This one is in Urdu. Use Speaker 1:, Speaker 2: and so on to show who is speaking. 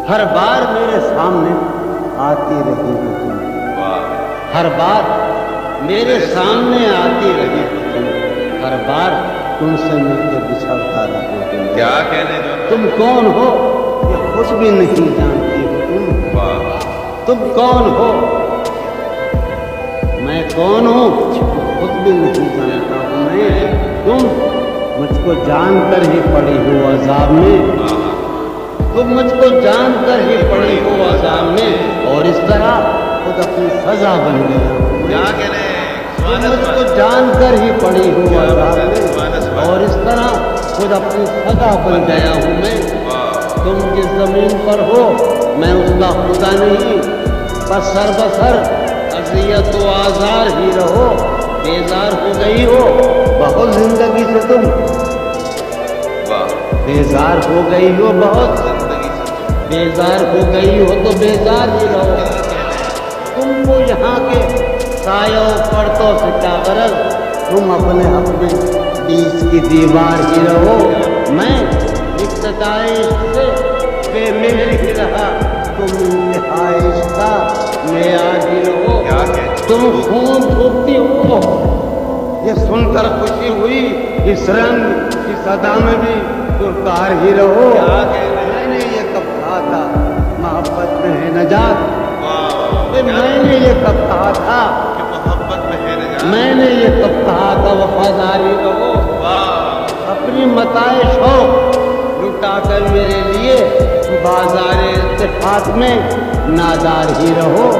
Speaker 1: ہر بار میرے سامنے آتی رہی ہو تم، ہر بار میرے سامنے آتی رہی ہو تم، ہر بار تم سے مل کے بچھڑتا رہا تم۔
Speaker 2: کیا کہنے جو
Speaker 1: تم کون ہو یہ خود بھی نہیں جانتی ہو تم، تم کون ہو میں کون ہوں خود بھی نہیں جانتا ہوں میں، تم مجھ کو جان کر ہی پڑی ہو عذاب میں، تم مجھ کو جان کر ہی پڑی ہو عذاب میں، اور اس طرح خود اپنی سزا بن گیا ہوں
Speaker 2: کیا
Speaker 1: میں۔
Speaker 2: کہنے
Speaker 1: تم مجھ کو جان کر ہی پڑی ہو عذاب میں، اور اس طرح خود اپنی سزا بن گیا ہوں میں۔ تم جس زمین پر ہو میں اس کا خدا نہیں، بس سر بسر اذیت و آزار ہی رہو، بیزار ہو گئی ہو بہت زندگی سے تم، بیزار ہو گئی ہو بہت، بیزار ہو گئی ہو تو بیزار ہی رہو۔ تم کو یہاں کے سایہ و پرتوں سے کیا غرض، تم اپنے اپنے بیچ کی دیوار ہی رہو، میں ابتدائی سے بے مل ہی رہا، تم انتہائی کا معیار ہی رہو۔ تم خون پھونکتی ہو یہ سن کر خوشی ہوئی، اس رنگ اس ادا میں بھی پرکار ہی رہو۔ میں نے یہ کب کہا تھا محبت میں ہے نجات، میں نے یہ کب کہا تھا میں نے یہ کب کہا تھا وفاداری رہو، اپنی متاع شوق لٹا کر میرے لیے بازار اتفاق میں نادار ہی رہو۔